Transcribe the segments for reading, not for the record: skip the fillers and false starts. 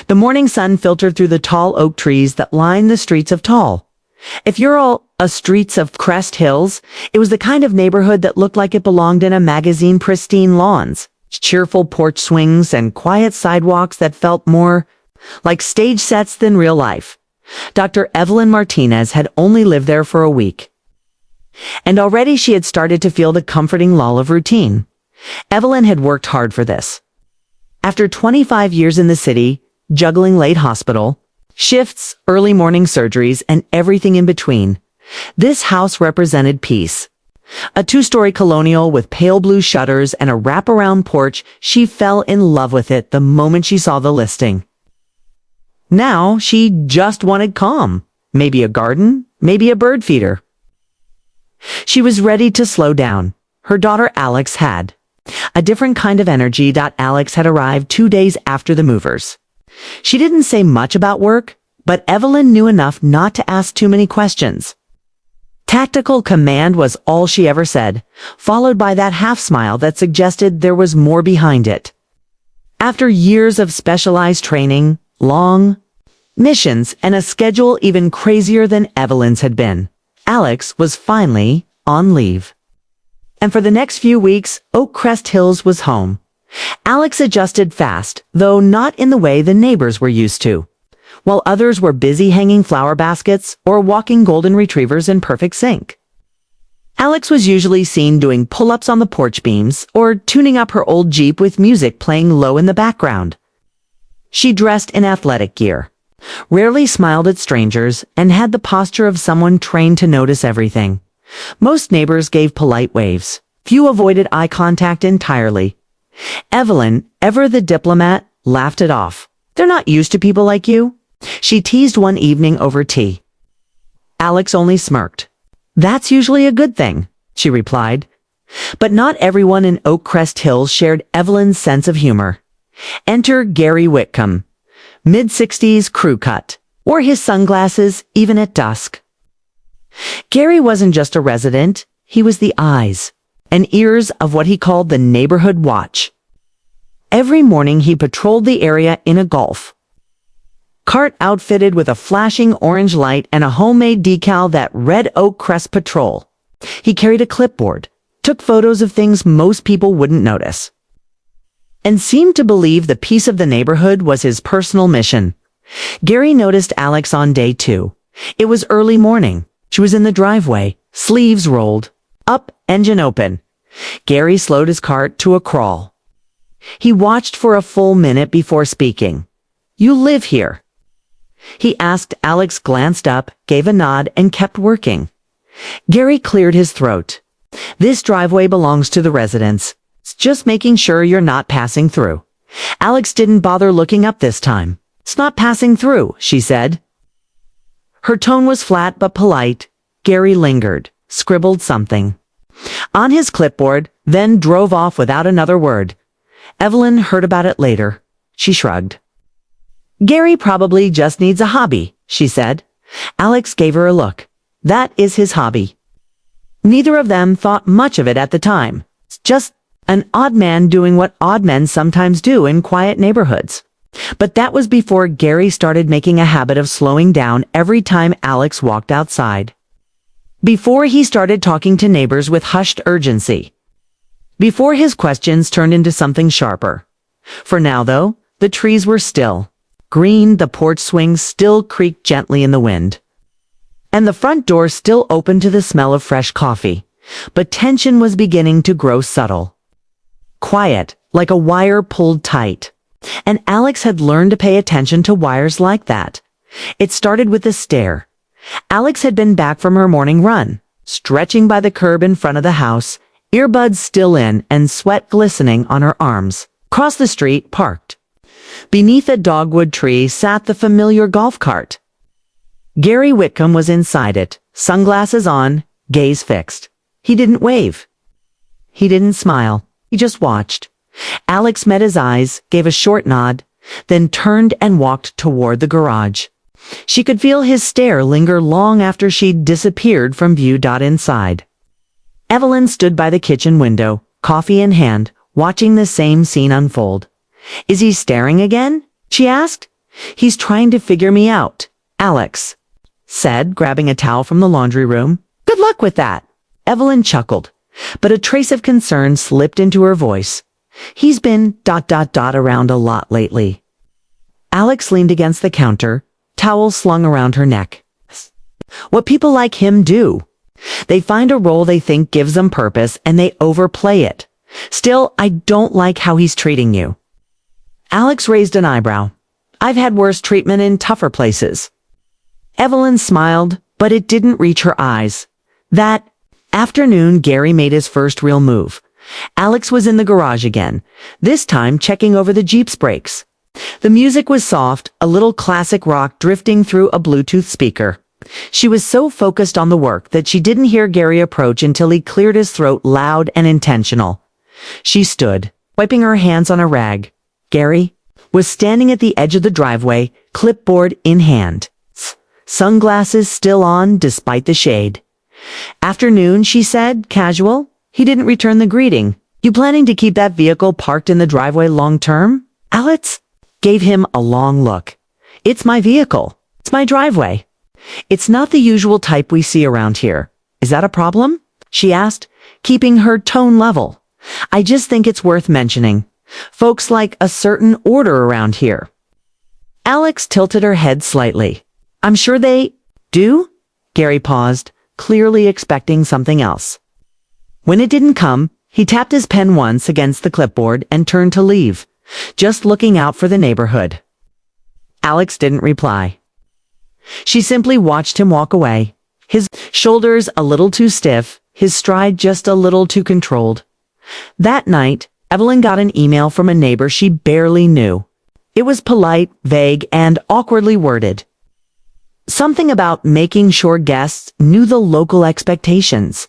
The morning sun filtered through the tall oak trees that lined the streets of Tall. If you're all a streets of Crest Hills, it was the kind of neighborhood that looked like it belonged in a magazine. Pristine lawns, cheerful porch swings, and quiet sidewalks that felt more like stage sets than real life. Dr. Evelyn Martinez had only lived there for a week, and already she had started to feel the comforting lull of routine. Evelyn had worked hard for this. After 25 years in the city, juggling late hospital shifts, early morning surgeries, and everything in between, this house represented peace. A two-story colonial with pale blue shutters and a wraparound porch, she fell in love with it the moment she saw the listing. Now she just wanted calm, maybe a garden, maybe a bird feeder. She was ready to slow down. Her daughter Alex had a different kind of energy. Alex had arrived 2 days after the movers. She didn't say much about work, but Evelyn knew enough not to ask too many questions. Tactical command was all she ever said, followed by that half smile that suggested there was more behind it. After years of specialized training, long missions, and a schedule even crazier than Evelyn's had been, Alex was finally on leave. And for the next few weeks, Oak Crest Hills was home. Alex adjusted fast, though not in the way the neighbors were used to. While others were busy hanging flower baskets or walking golden retrievers in perfect sync, Alex was usually seen doing pull-ups on the porch beams or tuning up her old Jeep with music playing low in the background. She dressed in athletic gear, rarely smiled at strangers, and had the posture of someone trained to notice everything. Most neighbors gave polite waves. Few avoided eye contact entirely. Evelyn, ever the diplomat, laughed it off. "They're not used to people like you," she teased one evening over tea. Alex only smirked. "That's usually a good thing," she replied. But not everyone in Oak Crest Hills shared Evelyn's sense of humor. Enter Gary Whitcomb, mid-60s crew cut, wore his sunglasses even at dusk. Gary wasn't just a resident, he was the eyes and ears of what he called the neighborhood watch. Every morning he patrolled the area in a Golf cart outfitted with a flashing orange light and a homemade decal that read Oak Crest Patrol. He carried a clipboard, took photos of things most people wouldn't notice, and seemed to believe the peace of the neighborhood was his personal mission. Gary noticed Alex on day 2. It was early morning. She was in the driveway, sleeves rolled up, engine open. Gary slowed his cart to a crawl. He watched for a full minute before speaking. "You live here?" he asked. Alex glanced up, gave a nod, and kept working. Gary cleared his throat. "This driveway belongs to the residents. It's just making sure you're not passing through." Alex didn't bother looking up this time. "It's not passing through," she said. Her tone was flat but polite. Gary lingered, scribbled something on his clipboard, then drove off without another word. Evelyn heard about it later. She shrugged. "Gary probably just needs a hobby," she said. Alex gave her a look. "That is his hobby." Neither of them thought much of it at the time. It's just an odd man doing what odd men sometimes do in quiet neighborhoods. But that was before Gary started making a habit of slowing down every time Alex walked outside. Before he started talking to neighbors with hushed urgency. Before his questions turned into something sharper. For now, though, the trees were still. Green, the porch swings still creaked gently in the wind. And the front door still open to the smell of fresh coffee. But tension was beginning to grow subtle. Quiet, like a wire pulled tight. And Alex had learned to pay attention to wires like that. It started with a stare. Alex had been back from her morning run, stretching by the curb in front of the house, earbuds still in and sweat glistening on her arms. Across the street, parked beneath a dogwood tree, sat the familiar golf cart. Gary Whitcomb was inside it, sunglasses on, gaze fixed. He didn't wave. He didn't smile. He just watched. Alex met his eyes, gave a short nod, then turned and walked toward the garage. She could feel his stare linger long after she'd disappeared from view. Inside, Evelyn stood by the kitchen window, coffee in hand, watching the same scene unfold. "Is he staring again?" she asked. He's trying to figure me out, Alex said, grabbing a towel from the laundry room. Good luck with that. Evelyn chuckled, but a trace of concern slipped into her voice. He's been ... around a lot lately. Alex leaned against the counter, towel slung around her neck. What people like him do. They find a role they think gives them purpose and they overplay it. Still, I don't like how he's treating you. Alex raised an eyebrow. I've had worse treatment in tougher places. Evelyn smiled, but it didn't reach her eyes. That afternoon, Gary made his first real move. Alex was in the garage again, this time checking over the Jeep's brakes. The music was soft, a little classic rock drifting through a Bluetooth speaker. She was so focused on the work that she didn't hear Gary approach until he cleared his throat loud and intentional. She stood, wiping her hands on a rag. Gary was standing at the edge of the driveway, clipboard in hand. Sunglasses still on despite the shade. Afternoon, she said, casual. He didn't return the greeting. You planning to keep that vehicle parked in the driveway long term? Alex gave him a long look. It's my vehicle. It's my driveway. It's not the usual type we see around here. Is that a problem? She asked, keeping her tone level. I just think it's worth mentioning. Folks like a certain order around here. Alex tilted her head slightly. I'm sure they do? Gary paused, clearly expecting something else. When it didn't come, he tapped his pen once against the clipboard and turned to leave, just looking out for the neighborhood. Alex didn't reply. She simply watched him walk away, his shoulders a little too stiff, his stride just a little too controlled. That night, Evelyn got an email from a neighbor she barely knew. It was polite, vague, and awkwardly worded. Something about making sure guests knew the local expectations.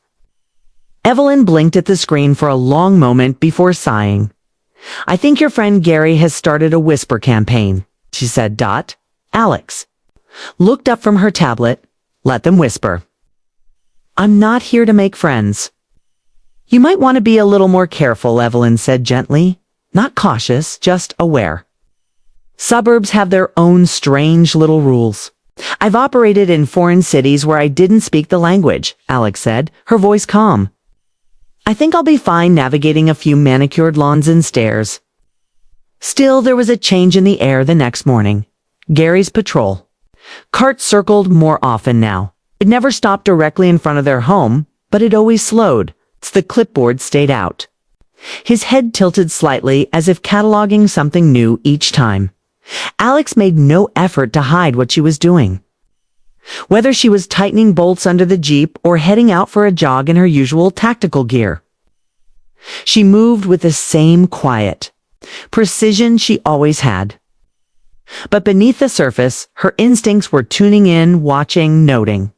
Evelyn blinked at the screen for a long moment before sighing. I think your friend Gary has started a whisper campaign, she said. Alex looked up from her tablet. Let them whisper. I'm not here to make friends. You might want to be a little more careful, Evelyn said gently. Not cautious, just aware. Suburbs have their own strange little rules. I've operated in foreign cities where I didn't speak the language, Alex said, her voice calm. I think I'll be fine navigating a few manicured lawns and stairs. Still, there was a change in the air the next morning. Gary's patrol. Carts circled more often now. It never stopped directly in front of their home, but it always slowed. The clipboard stayed out. His head tilted slightly as if cataloging something new each time. Alex made no effort to hide what she was doing. Whether she was tightening bolts under the Jeep or heading out for a jog in her usual tactical gear. She moved with the same quiet, precision she always had. But beneath the surface, her instincts were tuning in, watching, noting.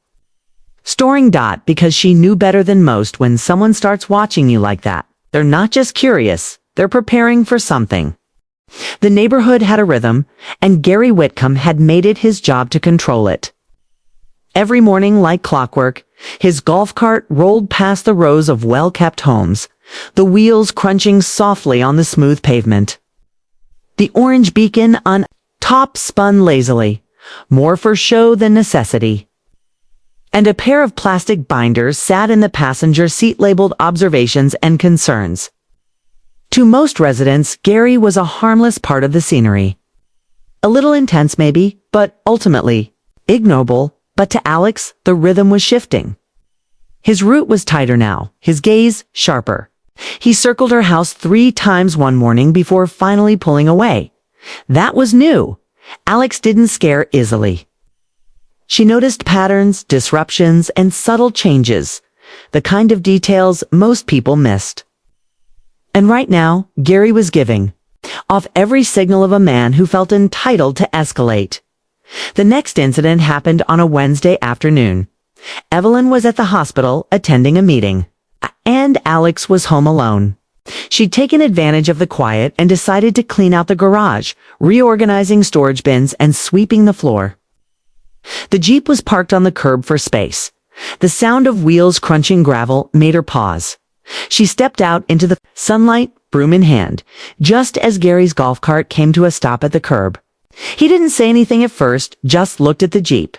Storing because she knew better than most when someone starts watching you like that. They're not just curious, they're preparing for something. The neighborhood had a rhythm, and Gary Whitcomb had made it his job to control it. Every morning, like clockwork, his golf cart rolled past the rows of well-kept homes, the wheels crunching softly on the smooth pavement. The orange beacon on top spun lazily, more for show than necessity. And a pair of plastic binders sat in the passenger seat labeled observations and concerns. To most residents, Gary was a harmless part of the scenery. A little intense maybe, but ultimately ignoble. But to Alex, the rhythm was shifting. His route was tighter now, his gaze sharper. He circled her house 3 times one morning before finally pulling away. That was new. Alex didn't scare easily. She noticed patterns, disruptions, and subtle changes, the kind of details most people missed. And right now, Gary was giving off every signal of a man who felt entitled to escalate. The next incident happened on a Wednesday afternoon. Evelyn was at the hospital attending a meeting, and Alex was home alone. She'd taken advantage of the quiet and decided to clean out the garage, reorganizing storage bins and sweeping the floor. The Jeep was parked on the curb for space. The sound of wheels crunching gravel made her pause. She stepped out into the sunlight, broom in hand, just as Gary's golf cart came to a stop at the curb. He didn't say anything at first, just looked at the Jeep.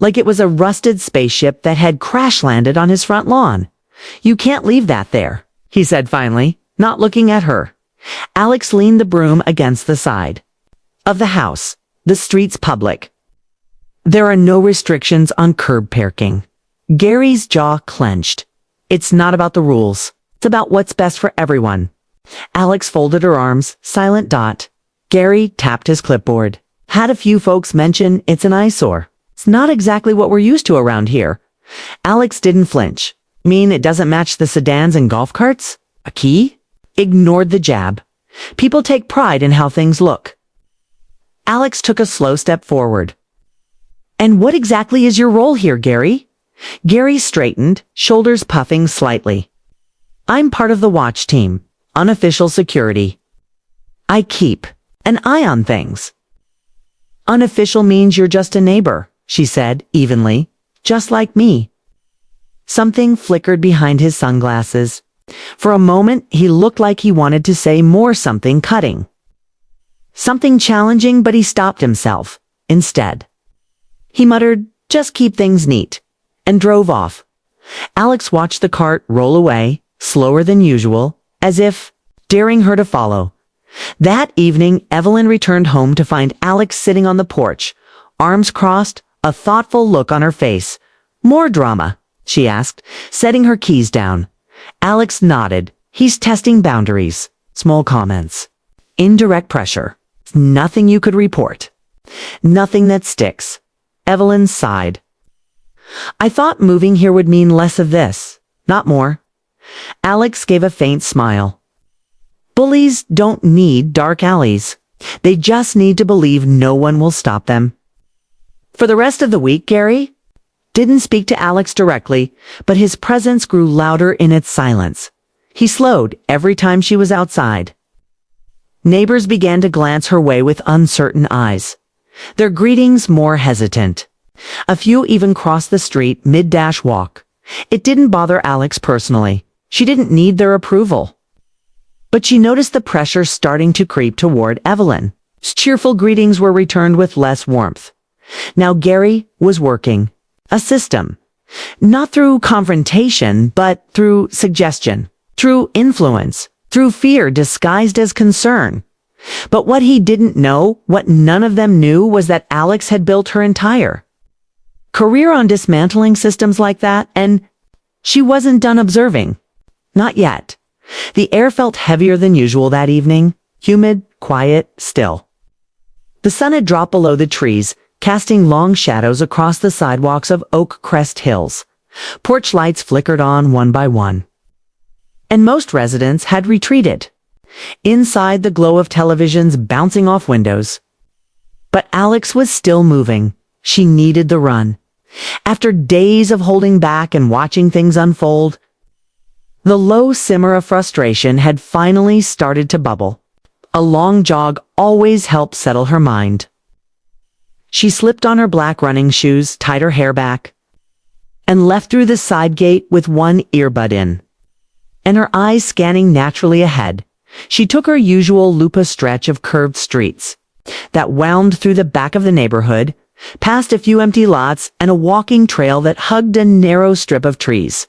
Like it was a rusted spaceship that had crash-landed on his front lawn. "You can't leave that there," he said finally, not looking at her. Alex leaned the broom against the side of the house. The street's public. There are no restrictions on curb parking. Gary's jaw clenched. It's not about the rules. It's about what's best for everyone. Alex folded her arms, silent dot. Gary tapped his clipboard. "Had a few folks mention it's an eyesore. It's not exactly what we're used to around here." Alex didn't flinch. "Mean it doesn't match the sedans and golf carts? A key?" Ignored the jab. "People take pride in how things look." Alex took a slow step forward. "And what exactly is your role here, Gary?" Gary straightened, shoulders puffing slightly. "I'm part of the watch team, unofficial security. I keep an eye on things." "Unofficial means you're just a neighbor," she said evenly, "just like me." Something flickered behind his sunglasses. For a moment, he looked like he wanted to say more, something cutting, something challenging, but he stopped himself instead. He muttered, "Just keep things neat," and drove off. Alex watched the cart roll away, slower than usual, as if daring her to follow. That evening, Evelyn returned home to find Alex sitting on the porch, arms crossed, a thoughtful look on her face. "More drama?" she asked, setting her keys down. Alex nodded. "He's testing boundaries." Small comments. Indirect pressure. Nothing you could report. Nothing that sticks. Evelyn sighed. "I thought moving here would mean less of this, not more." Alex gave a faint smile. Bullies don't need dark alleys. They just need to believe no one will stop them. For the rest of the week, Gary didn't speak to Alex directly, but his presence grew louder in its silence. He slowed every time she was outside. Neighbors began to glance her way with uncertain eyes, their greetings more hesitant. A few even crossed the street mid-walk. It didn't bother Alex personally. She didn't need their approval. But she noticed the pressure starting to creep toward Evelyn. Cheerful greetings were returned with less warmth. Now Gary was working a system. Not through confrontation, but through suggestion, through influence, through fear disguised as concern. But what he didn't know, what none of them knew, was that Alex had built her entire career on dismantling systems like that, and she wasn't done observing. Not yet. The air felt heavier than usual that evening, humid, quiet, still. The sun had dropped below the trees, casting long shadows across the sidewalks of Oak Crest Hills. Porch lights flickered on one by one. And most residents had retreated. Inside, the glow of televisions bouncing off windows. But Alex was still moving. She needed the run. After days of holding back and watching things unfold, the low simmer of frustration had finally started to bubble. A long jog always helped settle her mind. She slipped on her black running shoes, tied her hair back, and left through the side gate with one earbud in, and her eyes scanning naturally ahead. She took her usual loop stretch of curved streets that wound through the back of the neighborhood, past a few empty lots and a walking trail that hugged a narrow strip of trees.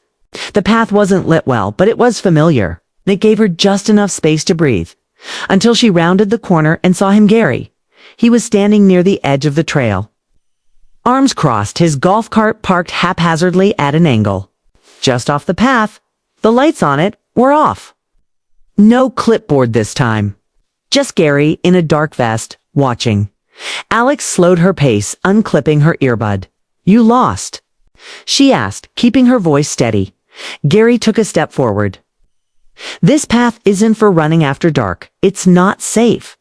The path wasn't lit well, but it was familiar. It gave her just enough space to breathe, until she rounded the corner and saw him, Gary. He was standing near the edge of the trail, arms crossed, his golf cart parked haphazardly at an angle. Just off the path, the lights on it were off. No clipboard this time. Just Gary in a dark vest, watching. Alex slowed her pace, unclipping her earbud. "You lost?" she asked, keeping her voice steady. Gary took a step forward. "This path isn't for running after dark. It's not safe."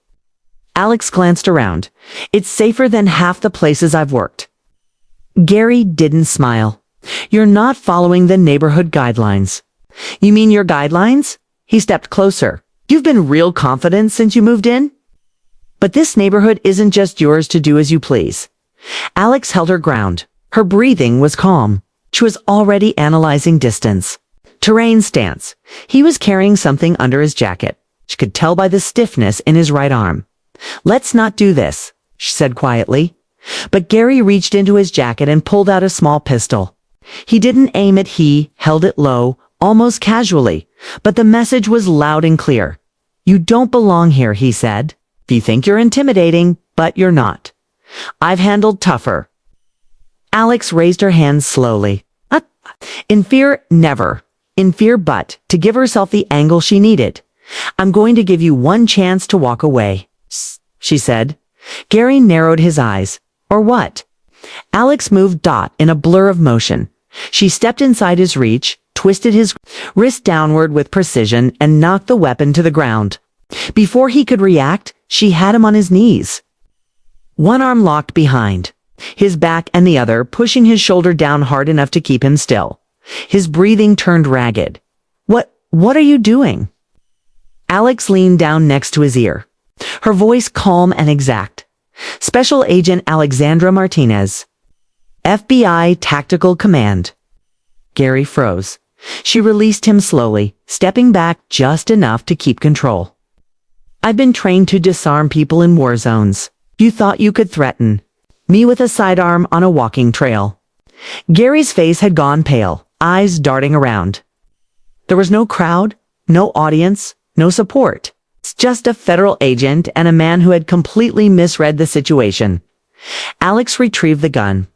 Alex glanced around. "It's safer than half the places I've worked." Gary didn't smile. "You're not following the neighborhood guidelines." "You mean your guidelines?" He stepped closer. "You've been real confident since you moved in?" "But this neighborhood isn't just yours to do as you please." Alex held her ground. Her breathing was calm. She was already analyzing distance. Terrain stance. He was carrying something under his jacket. She could tell by the stiffness in his right arm. "Let's not do this," she said quietly. But Gary reached into his jacket and pulled out a small pistol. He didn't aim it, he held it low, almost casually, but the message was loud and clear. "You don't belong here," he said. "You think you're intimidating, but you're not. I've handled tougher." Alex raised her hands slowly. In fear, never. In fear, but to give herself the angle she needed. "I'm going to give you one chance to walk away," she said. Gary narrowed his eyes. "Or what?" Alex moved in a blur of motion. She stepped inside his reach, twisted his wrist downward with precision, and knocked the weapon to the ground. Before he could react, she had him on his knees. One arm locked behind his back and the other pushing his shoulder down hard enough to keep him still. His breathing turned ragged. What are you doing?" Alex leaned down next to his ear, her voice calm and exact. "Special Agent Alexandra Martinez, FBI Tactical Command." Gary froze. She released him slowly, stepping back just enough to keep control. "I've been trained to disarm people in war zones. You thought you could threaten me with a sidearm on a walking trail." Gary's face had gone pale, eyes darting around. There was no crowd, no audience, no support. Just a federal agent and a man who had completely misread the situation. Alex retrieved the gun,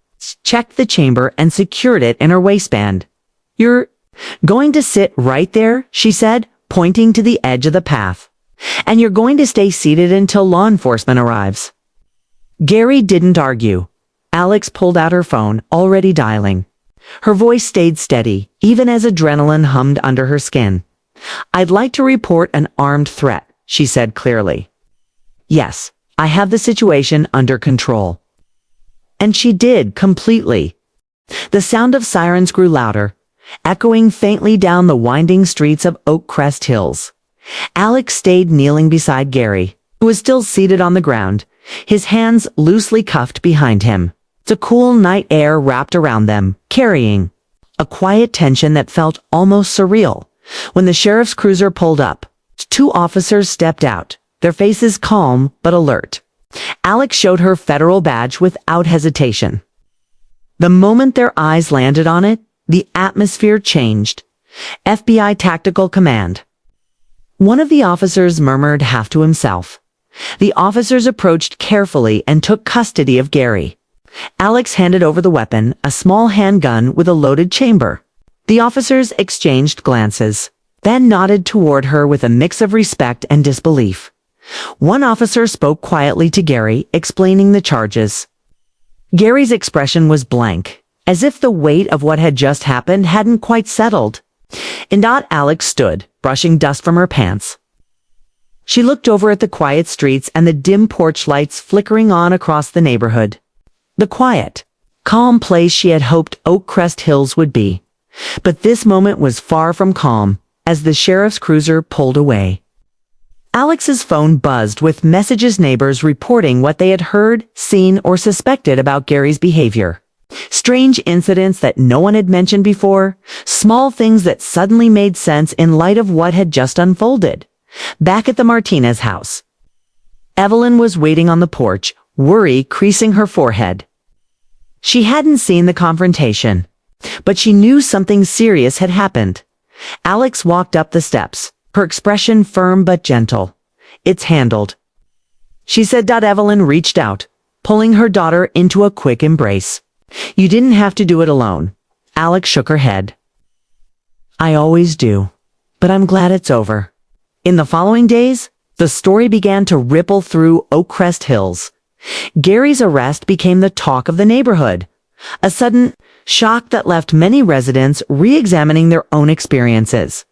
checked the chamber, and secured it in her waistband. "You're going to sit right there," she said, pointing to the edge of the path. "And you're going to stay seated until law enforcement arrives." Gary didn't argue. Alex pulled out her phone, already dialing. Her voice stayed steady, even as adrenaline hummed under her skin. "I'd like to report an armed threat," she said clearly. "Yes, I have the situation under control." And she did, completely. The sound of sirens grew louder, echoing faintly down the winding streets of Oak Crest Hills. Alex stayed kneeling beside Gary, who was still seated on the ground, his hands loosely cuffed behind him. The cool night air wrapped around them, carrying a quiet tension that felt almost surreal. When the sheriff's cruiser pulled up, two officers stepped out, their faces calm but alert. Alex showed her federal badge without hesitation. The moment their eyes landed on it, the atmosphere changed. "FBI Tactical Command." One of the officers murmured half to himself. The officers approached carefully and took custody of Gary. Alex handed over the weapon, a small handgun with a loaded chamber. The officers exchanged glances, then nodded toward her with a mix of respect and disbelief. One officer spoke quietly to Gary, explaining the charges. Gary's expression was blank, as if the weight of what had just happened hadn't quite settled. Alex stood, brushing dust from her pants. She looked over at the quiet streets and the dim porch lights flickering on across the neighborhood. The quiet, calm place she had hoped Oak Crest Hills would be. But this moment was far from calm, as the sheriff's cruiser pulled away. Alex's phone buzzed with messages, neighbors reporting what they had heard, seen, or suspected about Gary's behavior. Strange incidents that no one had mentioned before, small things that suddenly made sense in light of what had just unfolded. Back at the Martinez house, Evelyn was waiting on the porch, worry creasing her forehead. She hadn't seen the confrontation, but she knew something serious had happened. Alex walked up the steps, her expression firm but gentle. "It's handled," she said. Evelyn reached out, pulling her daughter into a quick embrace. "You didn't have to do it alone." Alex shook her head. "I always do, but I'm glad it's over." In the following days, the story began to ripple through Oak Crest Hills. Gary's arrest became the talk of the neighborhood, a sudden shock that left many residents re-examining their own experiences.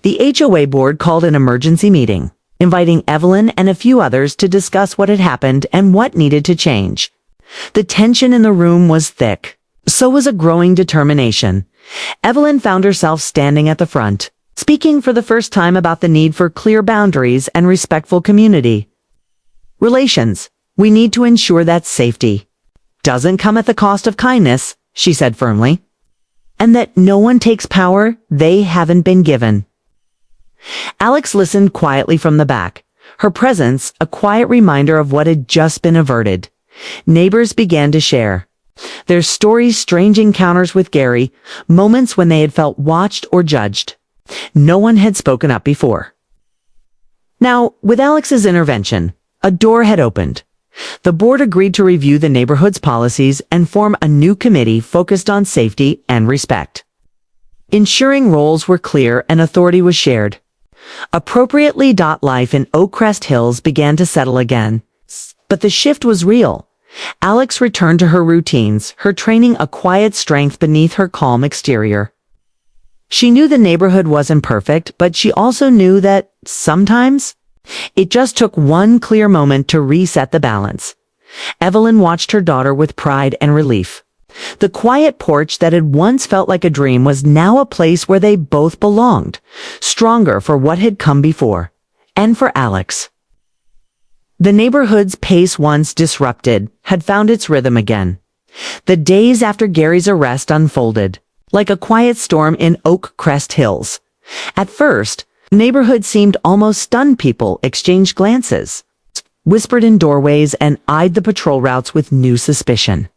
The HOA board called an emergency meeting, inviting Evelyn and a few others to discuss what had happened and what needed to change. The tension in the room was thick. So was a growing determination. Evelyn found herself standing at the front, speaking for the first time about the need for clear boundaries and respectful community relations. "We need to ensure that safety doesn't come at the cost of kindness," she said firmly, "and that no one takes power they haven't been given." Alex listened quietly from the back, Her presence, a quiet reminder of what had just been averted. Neighbors began to share their stories, strange encounters with Gary, moments when they had felt watched or judged. No one had spoken up before. Now, with Alex's intervention, a door had opened. The board agreed to review the neighborhood's policies and form a new committee focused on safety and respect. Ensuring roles were clear and authority was shared. Appropriately, life in Oakcrest Hills began to settle again. But the shift was real. Alex returned to her routines, her training a quiet strength beneath her calm exterior. She knew the neighborhood wasn't perfect, but she also knew that, sometimes, it just took one clear moment to reset the balance. Evelyn watched her daughter with pride and relief. The quiet porch that had once felt like a dream was now a place where they both belonged, stronger for what had come before, and for Alex. The neighborhood's pace, once disrupted, had found its rhythm again. The days after Gary's arrest unfolded, like a quiet storm in Oakcrest Hills. At first, the neighborhood seemed almost stunned. People exchanged glances, whispered in doorways, and eyed the patrol routes with new suspicion.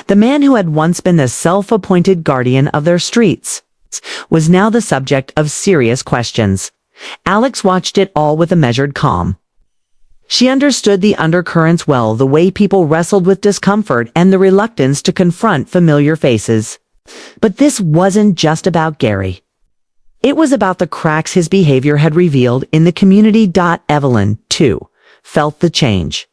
The man who had once been the self-appointed guardian of their streets was now the subject of serious questions. Alex watched it all with a measured calm. She understood the undercurrents well, the way people wrestled with discomfort and the reluctance to confront familiar faces. But this wasn't just about Gary. It was about the cracks his behavior had revealed in the community. Evelyn, too, felt the change.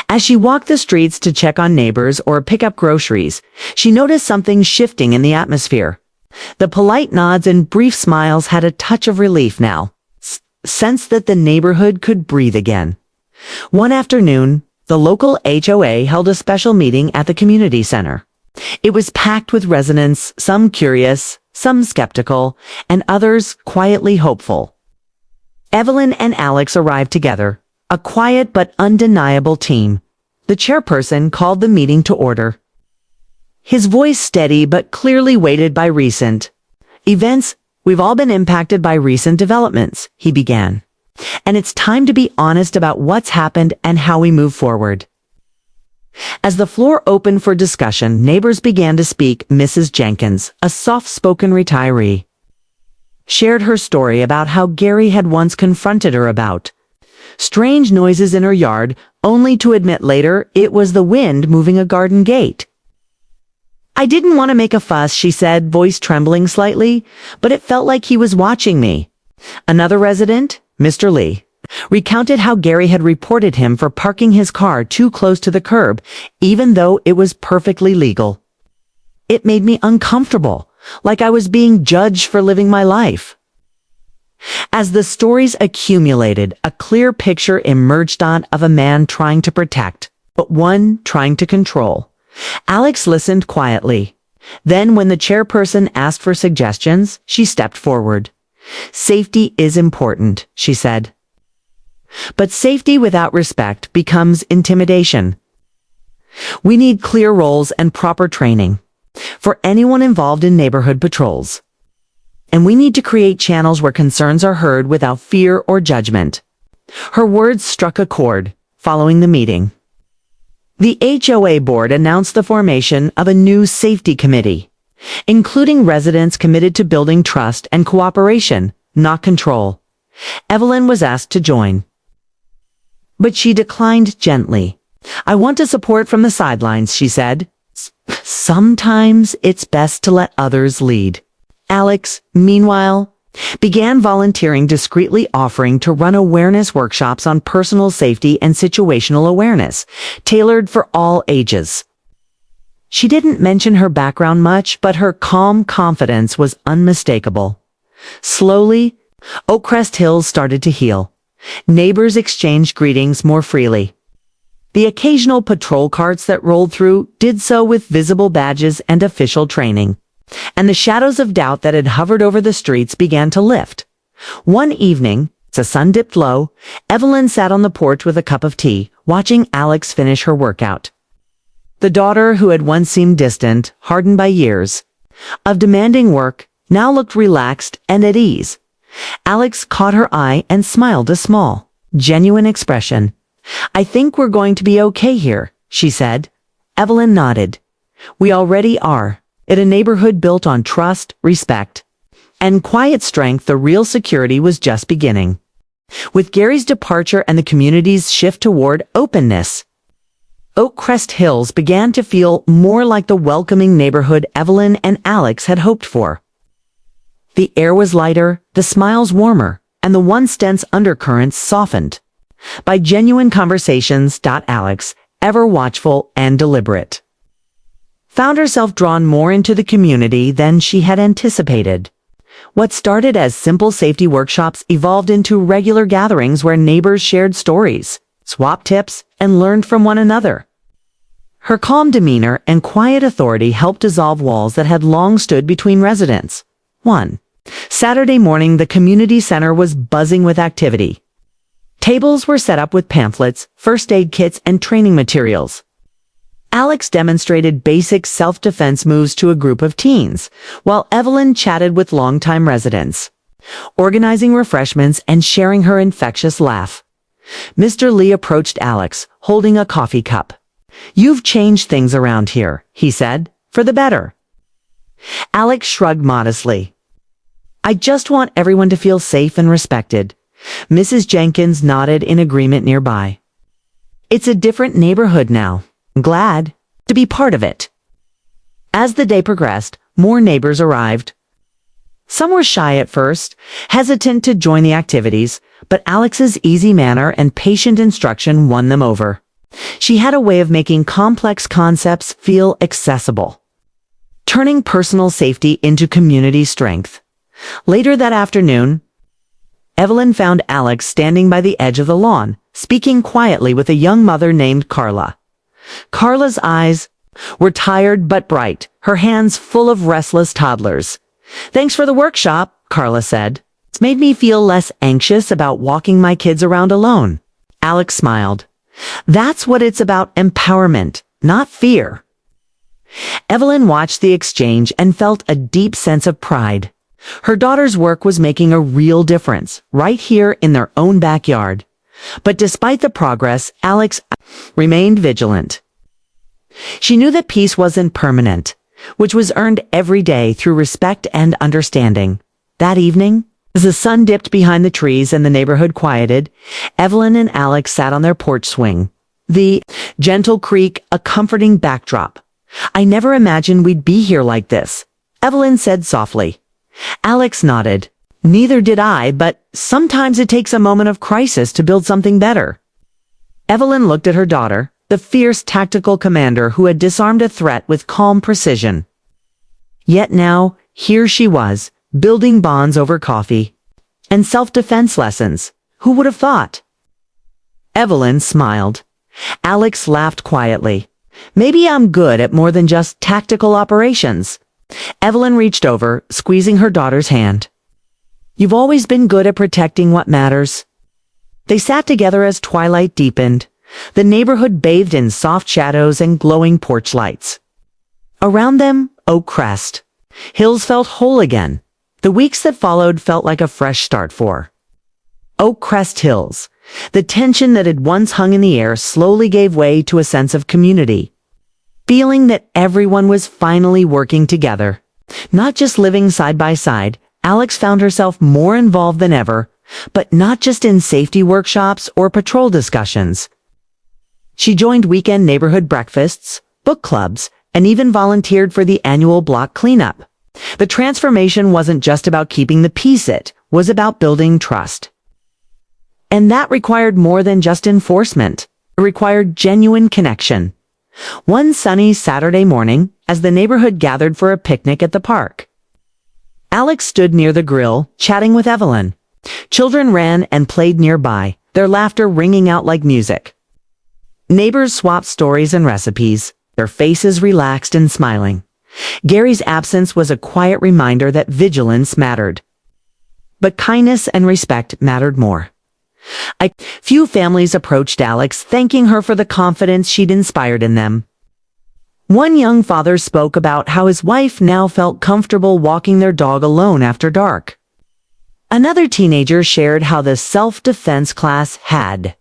As she walked the streets to check on neighbors or pick up groceries, she noticed something shifting in the atmosphere. The polite nods and brief smiles had a touch of relief now, sensed that the neighborhood could breathe again. One afternoon, the local HOA held a special meeting at the community center. It was packed with residents, some curious, some skeptical, and others quietly hopeful. Evelyn and Alex arrived together, a quiet but undeniable team. The chairperson called the meeting to order. His voice steady but clearly weighted by recent events. "We've all been impacted by recent developments," he began. "And it's time to be honest about what's happened and how we move forward." As the floor opened for discussion, neighbors began to speak. Mrs. Jenkins, a soft-spoken retiree, shared her story about how Gary had once confronted her about strange noises in her yard, only to admit later it was the wind moving a garden gate. "I didn't want to make a fuss," she said, voice trembling slightly, "but it felt like he was watching me." Another resident, Mr. Lee, recounted how Gary had reported him for parking his car too close to the curb, even though it was perfectly legal. "It made me uncomfortable, like I was being judged for living my life." As the stories accumulated, a clear picture emerged of a man trying to protect, but one trying to control. Alex listened quietly. Then, when the chairperson asked for suggestions, she stepped forward. "Safety is important," she said. "But safety without respect becomes intimidation. We need clear roles and proper training for anyone involved in neighborhood patrols. And we need to create channels where concerns are heard without fear or judgment." Her words struck a chord. Following the meeting, the HOA board announced the formation of a new safety committee, including residents committed to building trust and cooperation, not control. Evelyn was asked to join, but she declined gently. "I want to support from the sidelines," she said. "Sometimes it's best to let others lead." Alex, meanwhile, began volunteering discreetly, offering to run awareness workshops on personal safety and situational awareness, tailored for all ages. She didn't mention her background much, but her calm confidence was unmistakable. Slowly, Oakcrest Hills started to heal. Neighbors exchanged greetings more freely. The occasional patrol carts that rolled through did so with visible badges and official training. And the shadows of doubt that had hovered over the streets began to lift. One evening, as the sun dipped low, Evelyn sat on the porch with a cup of tea, watching Alex finish her workout. The daughter, who had once seemed distant, hardened by years of demanding work, now looked relaxed and at ease. Alex caught her eye and smiled a small, genuine expression. "I think we're going to be okay here," she said. Evelyn nodded. "We already are. In a neighborhood built on trust, respect, and quiet strength, the real security was just beginning." With Gary's departure and the community's shift toward openness, Oakcrest Hills began to feel more like the welcoming neighborhood Evelyn and Alex had hoped for. The air was lighter, the smiles warmer, and the once dense undercurrents softened by genuine conversations. Alex, ever watchful and deliberate, found herself drawn more into the community than she had anticipated. What started as simple safety workshops evolved into regular gatherings where neighbors shared stories, swapped tips, and learned from one another. Her calm demeanor and quiet authority helped dissolve walls that had long stood between residents. One Saturday morning, the community center was buzzing with activity. Tables were set up with pamphlets, first aid kits, and training materials. Alex demonstrated basic self-defense moves to a group of teens, while Evelyn chatted with longtime residents, organizing refreshments and sharing her infectious laugh. Mr. Lee approached Alex, holding a coffee cup. "You've changed things around here," he said, "for the better." Alex shrugged modestly. "I just want everyone to feel safe and respected." Mrs. Jenkins nodded in agreement nearby. "It's a different neighborhood now. I'm glad to be part of it." As the day progressed, more neighbors arrived. Some were shy at first, hesitant to join the activities, but Alex's easy manner and patient instruction won them over. She had a way of making complex concepts feel accessible, turning personal safety into community strength. Later that afternoon, Evelyn found Alex standing by the edge of the lawn, speaking quietly with a young mother named Carla. Carla's eyes were tired but bright, her hands full of restless toddlers. "Thanks for the workshop," Carla said. "It's made me feel less anxious about walking my kids around alone." Alex smiled. "That's what it's about, empowerment, not fear." Evelyn watched the exchange and felt a deep sense of pride. Her daughter's work was making a real difference, right here in their own backyard. But despite the progress, Alex remained vigilant. She knew that peace wasn't permanent, which was earned every day through respect and understanding. That evening, as the sun dipped behind the trees and the neighborhood quieted, Evelyn and Alex sat on their porch swing. The gentle creak, a comforting backdrop. "I never imagined we'd be here like this," Evelyn said softly. Alex nodded. "Neither did I, but sometimes it takes a moment of crisis to build something better." Evelyn looked at her daughter, the fierce tactical commander who had disarmed a threat with calm precision. Yet now, here she was, building bonds over coffee and self-defense lessons. Who would have thought? Evelyn smiled. Alex laughed quietly. "Maybe I'm good at more than just tactical operations." Evelyn reached over, squeezing her daughter's hand. "You've always been good at protecting what matters." They sat together as twilight deepened. The neighborhood bathed in soft shadows and glowing porch lights. Around them, Oakcrest Hills felt whole again. The weeks that followed felt like a fresh start for Oakcrest Hills. The tension that had once hung in the air slowly gave way to a sense of community. Feeling that everyone was finally working together, not just living side by side, Alex found herself more involved than ever, but not just in safety workshops or patrol discussions. She joined weekend neighborhood breakfasts, book clubs, and even volunteered for the annual block cleanup. The transformation wasn't just about keeping the peace, it was about building trust. And that required more than just enforcement. It required genuine connection. One sunny Saturday morning, as the neighborhood gathered for a picnic at the park, Alex stood near the grill, chatting with Evelyn. Children ran and played nearby, their laughter ringing out like music. Neighbors swapped stories and recipes, their faces relaxed and smiling. Gary's absence was a quiet reminder that vigilance mattered. But kindness and respect mattered more. A few families approached Alex, thanking her for the confidence she'd inspired in them. One young father spoke about how his wife now felt comfortable walking their dog alone after dark. Another teenager shared how the self-defense class had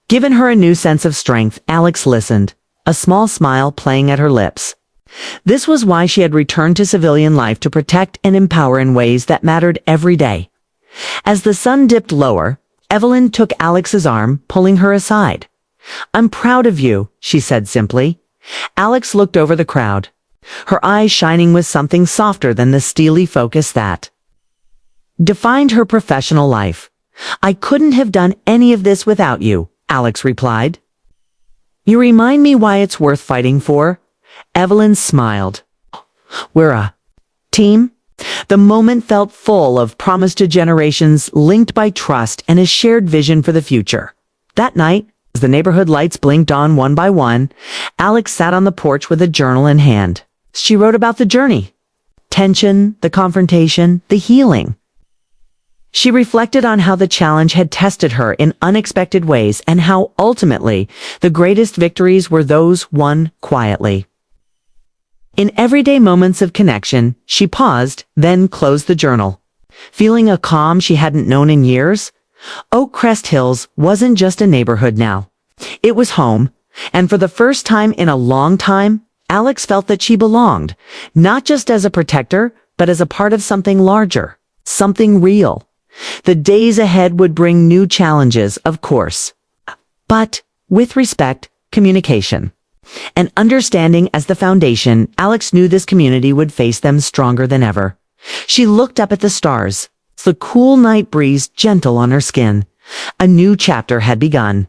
given her a new sense of strength. Alex listened, a small smile playing at her lips. This was why she had returned to civilian life, to protect and empower in ways that mattered every day. As the sun dipped lower, Evelyn took Alex's arm, pulling her aside. "I'm proud of you," she said simply. Alex looked over the crowd, her eyes shining with something softer than the steely focus that defined her professional life. "I couldn't have done any of this without you," Alex replied. "You remind me why it's worth fighting for." Evelyn smiled. "We're a team." The moment felt full of promise to generations linked by trust and a shared vision for the future. That night, as the neighborhood lights blinked on one by one, Alex sat on the porch with a journal in hand. She wrote about the journey, tension, the confrontation, the healing. She reflected on how the challenge had tested her in unexpected ways and how, ultimately, the greatest victories were those won quietly. In everyday moments of connection, she paused, then closed the journal. Feeling a calm she hadn't known in years, Oakcrest Hills wasn't just a neighborhood now. It was home, and for the first time in a long time, Alex felt that she belonged, not just as a protector, but as a part of something larger, something real. The days ahead would bring new challenges, of course, but with respect, communication, and understanding as the foundation. Alex knew this community would face them stronger than ever. She looked up at the stars, the cool night breeze gentle on her skin. A new chapter had begun.